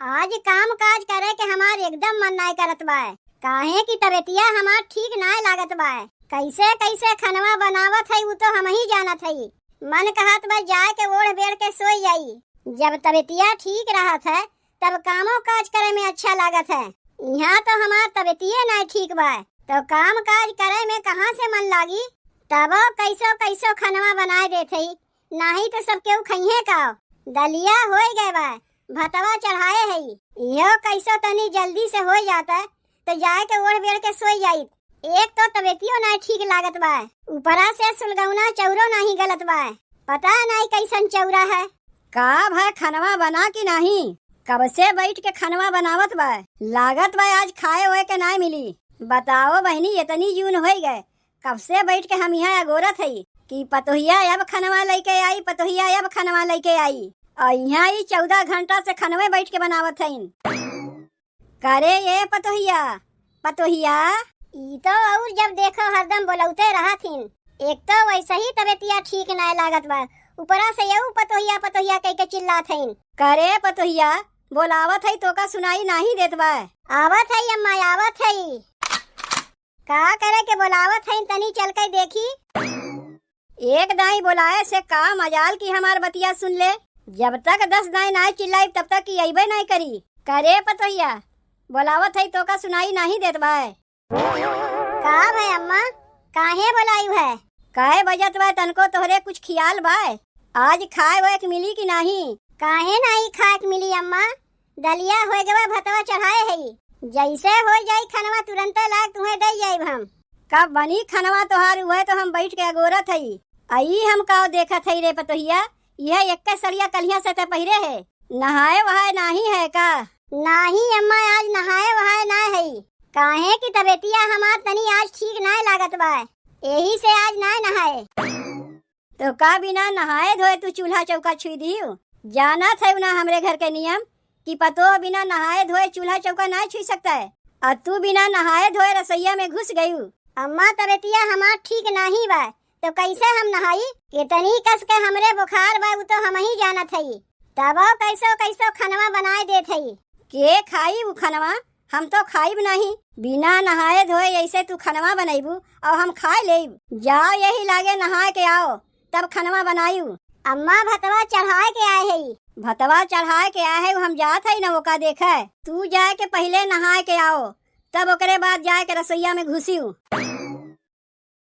आज काम काज करे के हमार एकदम मन नाय करत बा। काहे की तबीयतिया हमार ठीक नाय लागत बा। कैसे कैसे खनवा बनावत है वो तो हम ही जानत है। मन कहत बा जाए के ओढ़ बेड़ के सोई जाई। जब तबीयतिया ठीक रहत है तब कामों काज करे में अच्छा लागत है। यहाँ तो हमार तबीयतिये नाय ठीक बा तो काम काज करे में कहाँ से मन लागी। तबो कैसो कैसो खनवा बनाए देते नहीं तो सब केहू खइहे का। दलिया हो गए बा, भतवा चढ़ाए है। यो कैसो तनी जल्दी से हो जाता तो जाए के ओढ़ बेड़ के सोई जाई। एक तो तबीयतियो ना ठीक लागत बा, ऊपरा से सुलगौना चौरो नहीं गलत बा। पता नहीं कैसन चौरा है। का भाई खनवा बना की नहीं? कब से बैठ के खनवा बनावत बा। लागत बा आज खाए हुए के ना मिली। बताओ बहनी इतनी जून हो गए कब से बैठ के हम यहाँ अगोरत है कि पतोहिया अब खनवा लेके आई, पतोहिया अब खनवा लेके आई। और यहाँ ही 14 घंटा से खनवे बैठ के बनावत है। करे ये पतोहिया पतोहिया ई तो और जब देखो हरदम बोलौते रहथिन। एक तो वैसे ही तबीयतिया ठीक ना लागत बा, ऊपरा से यू पतोहिया पतोहिया कह के चिल्लात हईन। करे पतोहिया बोलावत है तो का सुनाई नहीं देत बा। आवत है अम्मा आवत है। का करे के बोलावत है तनी चल के देखी। एक दाई बोलाए से का मजाल की हमार बतिया सुन ले। जब तक 10 दाई ना चिल्लाई तब तक की अइबे नहीं करी। करे पतोहिया बोलावत है तो का सुनाई नहीं देत बा। का भाई अम्मा काहे बोलायू है? काहे बजत बा तनको तोहरे कुछ ख्याल बा? आज खाए हुए मिली की नहीं? काहे नहीं खाए मिली अम्मा? दलिया हो गवा भतवा चढ़ाए है। जैसे हो जाई खनवा तुरंत लाग तुम्हें दे जाइब हम। कब बनी खनवा तोहार हुए तो हम बैठ के अगोरत है। आई हम का देखत है रे पतोहिया। यह एक सड़िया कलिया से पहिरे है। नहाए वहाए नहीं है का? नहीं अम्मा आज नहाए वहाए ना है। काहे की तबीयतिया हमार तनी आज ठीक ना लागत बा, यही से आज ना नहाए। तो का बिना नहाए धोए तू चूल्हा चौका छुई दियो? जाना था ना हमरे घर के नियम कि पतो बिना नहाए धोए चूल्हा चौका ना छुई सकता है। और तू बिना नहाए धोए रसोईया में घुस गई। अम्मा तबीयतिया हमार ठीक नहीं बा तो कैसे हम नहाई? कितनी कस के हमरे बुखार बा वो तो हम ही जानत है। तब कैसो कैसो खनवा बनाए देत है। के खाई वो खनवा? हम तो खाइब नहीं। बिना नहाए धोए ऐसे तू खनवा बनाईबू और हम खाए लेब। जाओ यही लागे नहाए के आओ तब खनवा बनायू। अम्मा भतवा चढ़ाए के आए है। भतवा चढ़ाए के आए है हम जात है न ओका देखे। तू जाए के पहले नहाए के आओ तब ओकरे बाद जाए के रसोईया में घुसियू।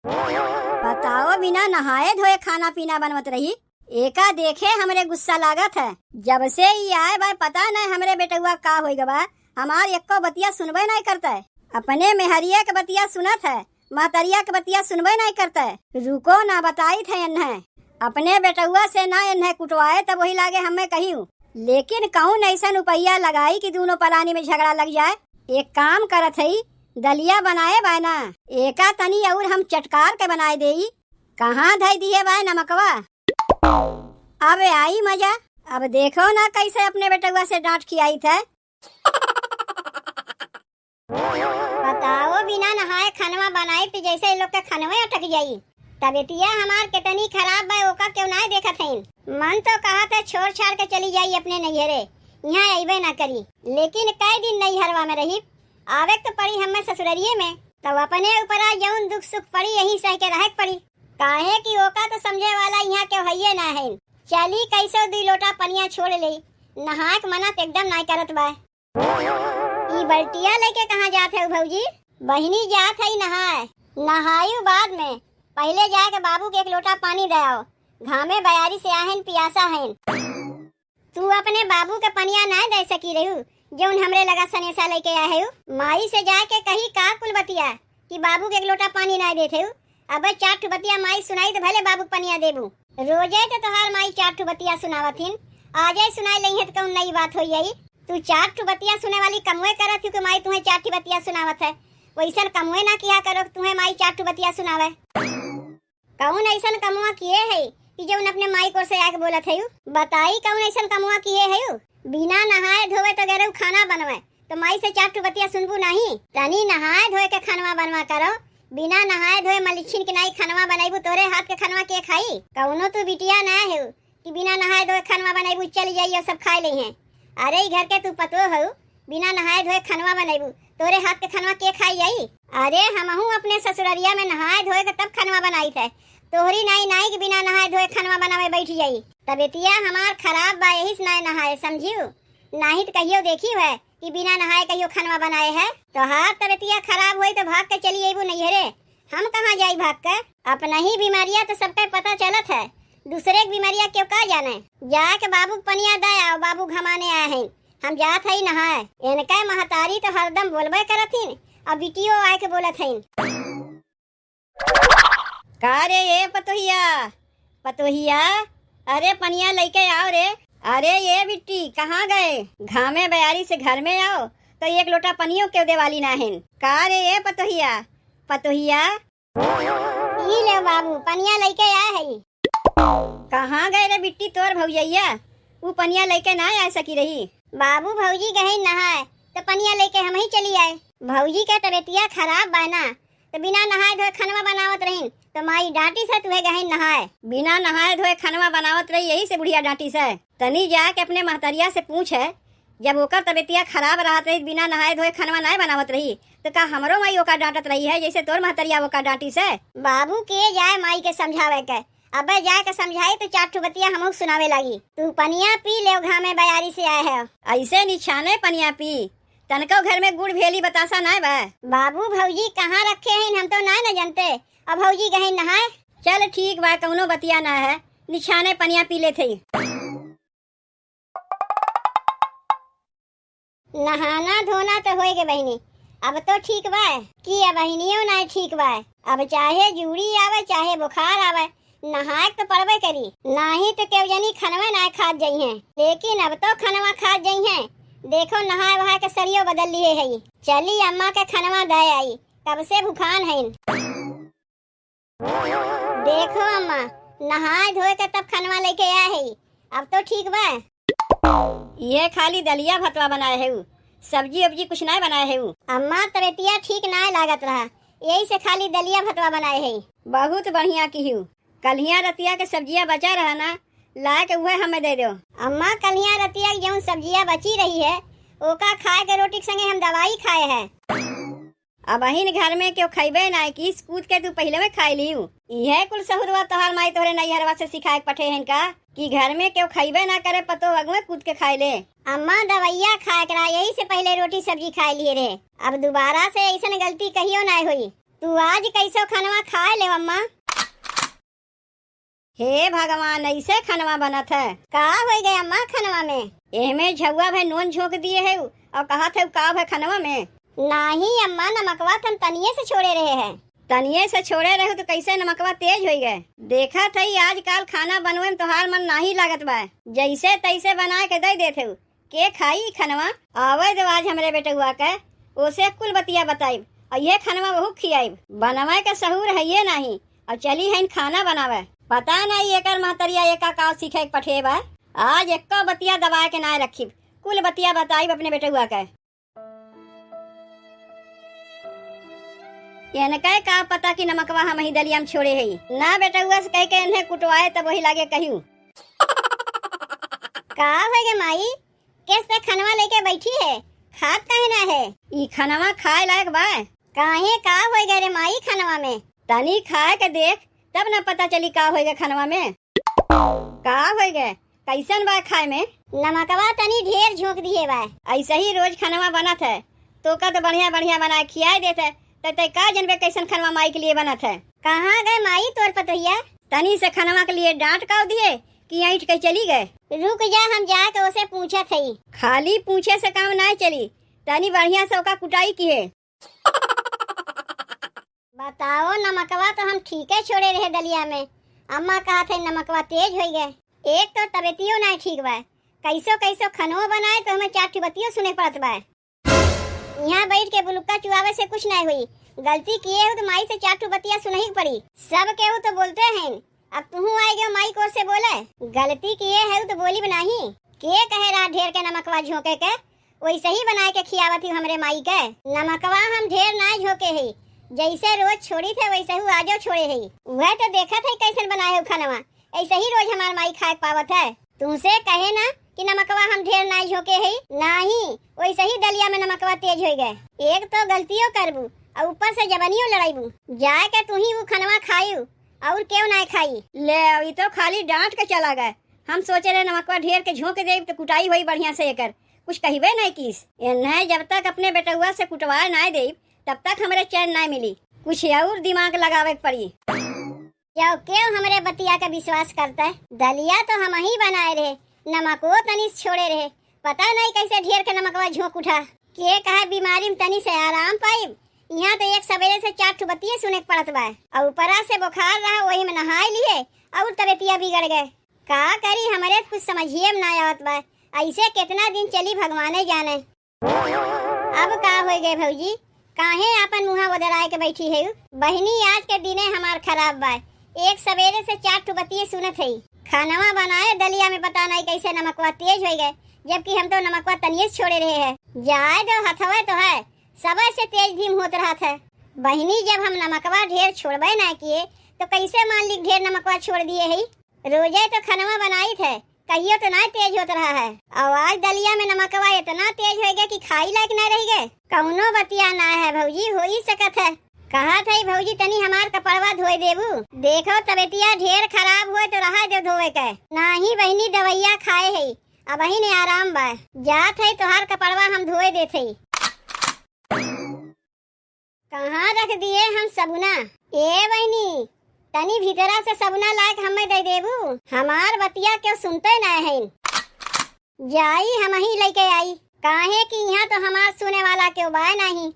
बताओ बिना नहाए धोए खाना पीना बनवत रही। एका देखे हमरे गुस्सा लागत है। जब से ये आए बा पता नहीं हमरे बेटुआ का हो गवा। हमार एको बतिया सुनबे नहीं करता है। अपने मेहरिया के बतिया सुनत है, महतरिया के बतिया सुनबे नहीं करता है। रुको ना बताई थे इन्हें अपने बेटुआ से ना इन्हें कुटवाए तब वही लागे हमें कहियो। लेकिन कौन ऐसा रुपया लगाई कि दोनों परानी में झगड़ा लग जाए। एक काम करत है दलिया बनाए बा ना एका तनी और हम चटकार के बनाए देई। कहाँ धई दिए बा नमकवा। अब आई मजा। अब देखो ना कैसे अपने बेटुआ से डांट खियाई थे। बताओ बिना नहाए खनवा बनाए तो जैसे लोग के खनवे अटक जाई। तबीयतिया हमार कितनी खराब बा ओका क्यों ना देखत है। मन तो कहा था छोड़ छाड़ के चली जाई अपने नैहरे, यहाँ अइबे ना करी। लेकिन कई दिन नैहरवा में रही आवे तो पड़ी हमें ससुररिये में। तब अपने ऊपरा जौन दुख सुख पड़ी यही सह के रह पड़ी। काहे की ओका तो समझे वाला यहाँ के हइये ना है। चली कैसो 2 लोटा पनिया छोड़ ले। नहाक मना तो एकदम ना करत बा। ई बल्टिया लेके कहाँ जात है भौजी? बहिनी जात है नहाए। नहायू बाद में पहले जाके बाबू के 1 लोटा पानी दे आओ। घामे बयारी से आहन पियासा है। तू अपने बाबू के पनिया ना दे सकी रहू जौन हमरे लगा सनेसा लेके आए है। माई से जाके कही का कुल बतिया कि बाबू के 1 लोटा पानी ना देते। अब 4 बतिया माई सुनाई तो भले बाबू पनिया देबू। रोजे तो तोहार माई 4 बतिया सुनावथिन, आजे सुनाई लई है तो कौन नई बात होई आई। तू 4 बतिया सुने वाली कमवे करत थी कि माई तुम्हें 4 बतिया सुनावत है। वैसन कमवे ना किया करो तुम्हें माई 4 बतिया सुनावे। कौन ऐसन कमवा किए है कि जौन अपने माई को से आके बोलत है? बताई कौन ऐसन कमवा किए है? बिना नहाए धोवे तो गरऊ खाना बनवे तो माई से 4 बतिया सुनबू नहीं। तनी नहाए धोए के खनवा बनवा करो। बिना नहाए धोए मलिछिन के नाई खनवा बनाईबू तोरे हाथ के खनवा के खाई? कौनो तू बिटिया ना है कि बिना नहाए धोए खनवा बनाईबू चली जाइए सब खाए ले हैं। अरे ई घर के तू पतो हो, बिना नहाए धोए खनवा बनेबू, तोरे हाथ के खनवा के खाई जाई? अरे हमहू अपने ससुररिया में नहाए धोए के तब खनवा बनाई थे, तोहरी नाई कि बिना नहाए धोए खनवा बनावे बैठ जाई। तबेतिया हमार खराब बा, यही से ना नहाए, समझियो? नाही तो कहियो देखी है कि बिना नहाए कहियो खनवा बनाए है। तो हाथ तबेतिया खराब हुई तो भाग के चली अबू नैहरे। हम कहाँ जाई भाग के? अपना ही बीमारियां तो सबके पता चलत है, दूसरे की बीमारियां क्यों का जाने। जाके बाबू पनिया दे आओ, बाबू घमाने आए हैं, हम जात है नहाए। इनका महतारी तो हरदम बोलबे करथिन, अब बिटियो आए के बोलत हईन। का रे ये पतोहिया, पतोहिया, अरे पनिया लेके आओ रे। अरे ये बिट्टी कहाँ गए? घामे बयारी से घर में आओ तो एक लोटा पनियो क्यों देवाली ना है? का रे ये पतोहिया, पतोहिया, ई ले बाबू पनिया लेके आए है। कहाँ गए रे बिट्टी तोर भौजैया? वो पनिया लेके ना आ सकी रही। बाबू भौजी गए नहाए तो पनिया लेके हम ही चली आए। भौजी के तबीयतिया खराब बा ना, तो बिना नहाए धोए खनवा बनावत रही तो माई डांटी से तुहे गए नहाए। बिना नहाए धोए खनवा बनावत रही, यही से बुढ़िया डांटी से। तनी जाके अपने महतरिया से पूछ है, जब ओकर तबीयतिया खराब रहत रही बिना नहाए धोए खनवा नहीं बनावत रही तो का हमरो माई ओका डांटत रही है जैसे तोर महतरिया ओका डांटी से? बाबू के जाए माई के समझावे के, अबे जाए के समझाई तो चार ठो बतिया हमहू सुनावे लगी। तू पनिया पी ले, घामे बयारी से आए है। ऐसे निछाने पनिया पी, तनको घर में गुड़ भेली बतासा ना बा। बाबू भौजी कहाँ रखे हैं हम तो ना जानते, अब भौजी गए नहाए। चल ठीक बा, कौनो बतिया ना है, निछाने पनिया पी ले थे। नहाना धोना तो होएगे बहनी, अब तो ठीक बा कि अब बहनियों ना ठीक बा। अब चाहे जूड़ी आवे चाहे बुखार आवे, नहाए तो पड़बे करी, नाही तो केव जनी खनवा ना खात जाई हैं। लेकिन अब तो खनवा खात जाई हैं। देखो नहाए वहाए के सरियो बदल लिए है। चली अम्मा के खनवा दे आई, कब से भूखान है। देखो अम्मा नहाए धोए के तब खनवा लेके आए है, अब तो ठीक बा। ये खाली दलिया भतवा बनाए है, सब्जी वब्जी कुछ नहीं बनाए है। अम्मा तबीयतिया ठीक ना लागत रहा, यही से खाली दलिया भतवा बनाए है। बहुत बढ़िया की हूँ। कलिया रतिया के सब्जिया बचा रहा ना, ला के वह हमें दे दो। अम्मा कलिया रतिया की जो सब्जियां बची रही है ओका खाए के रोटी के संगे हम दवाई खाए है। अब अहिन घर में क्यों खैबे ना कि कूद के तू पहले में खाई लियू। यह कुल सहुरवा तोहर माई तोहरे नैहरवा से सिखाए पठे हैं का कि घर में क्यों खैबे ना करे पतो अगमे कूद के खाए ले। अम्मा दवाइया खाए करा, यही से पहले रोटी सब्जी खाए लिए रहे। अब दोबारा से ऐसा गलती कहियो ना हुई। तू आज कैसो खनवा खाए ले अम्मा। हे भगवान, ऐसे खनवा बनत है? का हो गए अम्मा खनवा में? एहमे झुआ भे नून झोंक दिए है और कहा थे का है खनवा में? नहीं अम्मा, नमकवा तुम तनिए से छोड़े रहे हैं। तनिए से छोड़े रहे तो कैसे नमकवा तेज हो गए? देखा थी आजकल खाना बनवे में तोहार मन नहीं लागत बा, जैसे तैसे बना के दे देते हो। के खाई खनवा? आवे दो आज हमरे बेटे हुआ के, ओसे कुल बतिया बताई और ये खनवा बहुत खियाई। बनवा के सहूर है ये नहीं और चली है खाना बनावे। पता नहीं एकर महतरिया एका का सीखे पठे बा। आज एक बतिया दबा के ना रखी, कुल बतिया बताई अपने बेटे हुआ के। इनके का पता कि नमकवा हम ही दलिया में छोड़े है ना। बेटा हुआ से कह के इन्हें कुटवाए तब वही लागे कहूँ। का हो गए माई, कैसे खनवा लेके बैठी है, खात काहे ना है? ई खनवा खाए लायक बा? काहे का हो गए रे माई खनवा में? तनी खाए के देख तब न पता चली का हो गए खनवा में। का हो गए कैसन बा खाए में? नमकवा तनी ढेर झोंक दिए बा। ऐसे ही रोज खनवा बनत है, तो का तो बढ़िया बढ़िया बनाए खियाए देते। ते का जनबे कैसन खनवा माई के लिए बनत है? कहाँ गए माई तोर पतोहिया? तनी से खनवा के लिए डांट का दिए कि ऐठ के चली गए? रुक जा, हम जाके उसे पूछा थी। खाली पूछे से काम नहीं चली, तनी बढ़िया से ओका कुटाई की है। बताओ नमकवा तो हम ठीक है छोड़े रहे दलिया में, अम्मा कहा थे नमकवा तेज हो गए। एक तो तबीयतियो नहीं ठीक बा, कैसो कैसो खनवा बनाए तो हमें चार बतियो सुने पड़त बा। यहाँ बैठ के बुलुक्का चुआवे से कुछ नहीं हुई, गलती किए हो तो माई से चार बतिया सुनही पड़ी। सब केहू तो बोलते हैं, अब तू आई गयो माई को से बोले। गलती किए है तो बोली बनाही। के कहे रहा ढेर के नमकवा झोंके के, वैसे ही बनाए के खियावती हमरे माई के। नमकवा हम ढेर ना झोंके है, जैसे रोज छोड़ी थे वैसे ही आजो छोड़े है। वह तो देखा था कैसे बनाए हो खनवा, ऐसे ही रोज हमार माई खाए पावत है। तुमसे कहे ना कि नमकवा हम ढेर नहीं झोंके है? नहीं, वैसे ही दलिया में नमकवा तेज हो गए। एक तो गलतियों करबू और ऊपर से जबनियों लड़ाईबू। जाए के तू ही वो खनवा खायू और क्यों नहीं खाई? ले अभी तो खाली डांट के चला गए। हम सोचे रहे नमकवा ढेर के झोंक दे तो कुटाई हुई बढ़िया से एकर कुछ कहिबे नहीं किस। नहीं, जब तक अपने बेटुआ से कुटवा नहीं दे तब तक हमारे चैन नहीं मिली। कुछ और दिमाग लगावे पड़ी। क्यों हमरे बतिया का विश्वास करता है? दलिया तो हम ही बनाए रहे, नमको तनी छोड़े रहे। पता नहीं कैसे ढेर के नमकवा झोंक उठा। के कहा बीमारी में तनी से आराम पाई। यहाँ तो एक सवेरे से 4 बतिये सुने पड़त बा और ऊपरा से बुखार रहा, वही में नहाए लिए और तबियतिया बिगड़ गए। का करी, हमारे कुछ समझिए में ना आवत बा। ऐसे कितना दिन चली भगवाने जाने। अब का हो गए भौजी, काहे आपन मुहा बदराए के बैठी है? बहनी आज के दिने हमार खराब बा। एक सवेरे से 4 बतिये सुनत है, खानवा बनाए दलिया में पता नहीं कैसे नमकवा तेज हो गए, जबकि हम तो नमकवा तनिए छोड़े रहे हैं। जाए दो, हथवा तो है, सबसे से तेज धीम होत रहा था। बहनी जब हम नमकवा ढेर छोड़बे ना किए तो कैसे मान ली ढेर नमकवा छोड़ दिए है? रोजे तो खनवा बनाई थे, कहियो तो ना तेज होत रहा है। आवाज दलिया में नमकवा इतना तेज हो गया कि खाई लायक न रह गए। कौनो बतिया ना है भौजी, हो ही सकत है। कहा था भौजी तनी हमार कपड़वा धोए देबू। देखो तबियतिया ढेर खराब हुए तो रहा दे धोए के। नहीं बहनी, दवाइया खाए है, अब ही ने आराम बा। जात है तोहार कपड़वा हम धोए देते। कहाँ रख दिए हम सबुना? ए बहनी, तनी भीतरा से सबुना लायक हमें दे देबू। हमार बतिया क्यों सुनते न है? जाई हम ही लेके आई, काहे कि यहाँ तो हमार सुने वाला क्यों बा नहीं।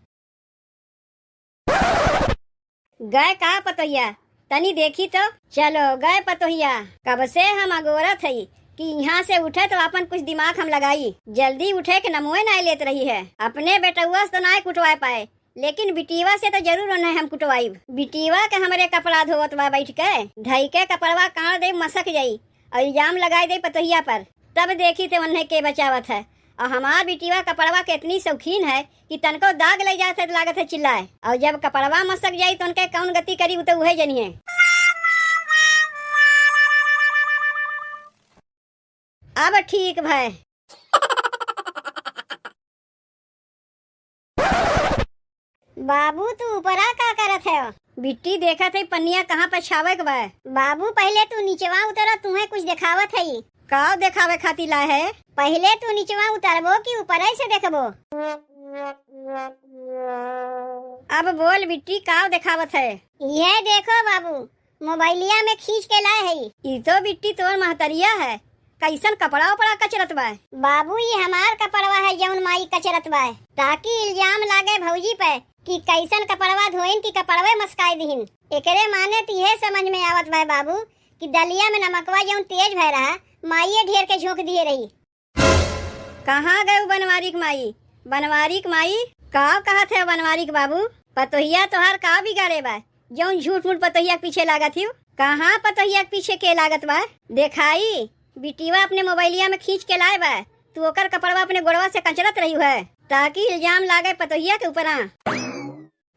गए का पतोहिया? तनी देखी तो। चलो गए पतोहिया। कब से हम अगोरत है कि यहाँ से उठे तो अपन कुछ दिमाग हम लगाई। जल्दी उठे के नमोए नहीं लेत रही है। अपने बेटुआ से तो नहीं कुटवा पाए, लेकिन बिटीवा से तो जरूर उन्हें हम कुटवाई। बिटीवा के हमारे कपड़ा धोवत बा बैठ के, धई के कपड़वा काट दे मसक जाई और इल्जाम लगाई दे पतोहिया पर। तब देखी थे उन्हें के बचावत है। और हमार बिटीवा कपड़वा के इतनी शौकीन है कि तनको दाग ले जाते लागत है चिल्लाए। और जब कपड़वा मसक जाई तो उनके कौन गति करी तो वही जनिए। अब ठीक भाई। बाबू तू ऊपरा का करत है? बिट्टी देखा थे पन्निया कहाँ पे छावे के बा। बाबू पहले तू नीचवा उतरो, तुम्हें कुछ दिखावत है। का दिखावे खातिर ला है? पहले तू नीचवा उतरबो कि ऊपर से देखबो? अब बोल बिट्टी, का दिखावत है? ये देखो बाबू, मोबाइलिया में खींच के लाए है। ये तो बिट्टी तोर महतरिया है। कैसन कपड़ा उपड़ा कचरत बा? बाबू ये हमार कपड़वा है जौन माई कचरत बा, ताकि इल्जाम लागे भौजी पे कि कैसन कपड़वा धोइन की कपड़वे मस्काई दीन। एकरे माने तो यह समझ में आवत बा बाबू कि दलिया में नमकवा जौन तेज भय रहा, माइये ढेर के झोंक दिए रही। कहाँ गए बनवारी माई? बनवारी माई का कहा थे बनवारी बाबू? पतोहिया तोहार का बिगाड़े बा जौन झूठ मूठ पतोहिया के पीछे लागत ही? कहाँ पतोहिया के पीछे के लागत बा? देखाई बिटीवा अपने मोबाइलिया में खींच के लाए बा, तू ओकर कपड़वा अपने गोड़वा से कचरत रही है ताकि इल्जाम लागे पतोहिया के ऊपर।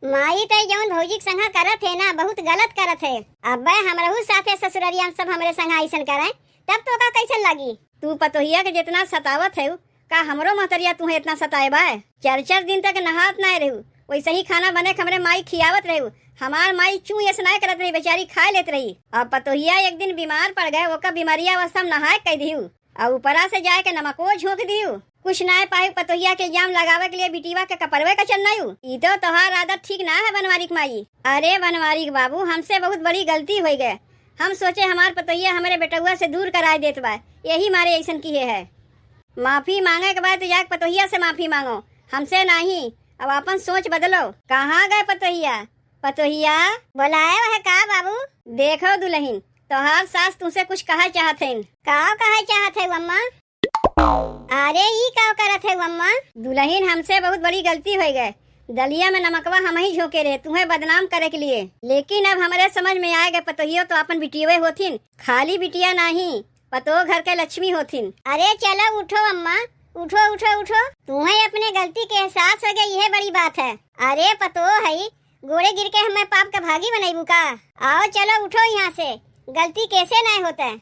माई तय जौन भौजी के संगा करत है ना, बहुत गलत करत है। अब हमरहू साथे ससुररिया सब हमरे संगा ऐसन करे तब तो का कैसन लगी? तू पतोहिया के जितना सतावत है का हमरो महतरिया तुम्हें इतना सताए बा? 4 दिन तक नहात नहीं रहू, वैसे ही खाना बने हमरे माई खियावत रहू। हमार माई चू ऐसा नहीं करत रही, बेचारी खाए लेत रही। अब पतोहिया एक दिन बीमार पड़ गए, ओका बीमारिया अवस्था में नहाए कह दिहू और ऊपरा से जाए के नमको झोंक दिहू। कुछ ना पाई पतोहिया के इल्जाम लगावे के लिए बिटीवा के कपड़वे का चलना यू। ई तो तोहार आदत ठीक ना है बनवारी माई। अरे बनवारी बाबू, हमसे बहुत बड़ी गलती हो गए। हम सोचे हमार पतोहिया हमारे बेटुआ से दूर कराए देत बा, यही मारे ऐसन किए है। माफी मांगे के बाद जाके पतोहिया से माफी मांगो, हमसे नहीं। अब अपन सोच बदलो। कहाँ गए पतोहिया? पतोहिया बुलाए है का बाबू? देखो दुल्हन, तोहार सास तुमसे कुछ कहा चाहते हैं। का कहा चाहत है अम्मा? अरे ई का करत है अम्मा? दुल्हन हमसे बहुत बड़ी गलती हो गए। दलिया में नमकवा हम ही झोंके रहे तुम्हें बदनाम करे के लिए, लेकिन अब हमारे समझ में आएगा पतोहियो तो अपन बिटिया होथिन, खाली बिटिया नहीं, पतो घर के लक्ष्मी होथिन। अरे चलो उठो अम्मा, उठो उठो उठो। तुम्हें अपने गलती के एहसास हो गया, यह बड़ी बात है। अरे पतो है गोड़े गिर के हमें पाप का भागी बनाई का। आओ चलो उठो यहाँ से, गलती कैसे नहीं होता है।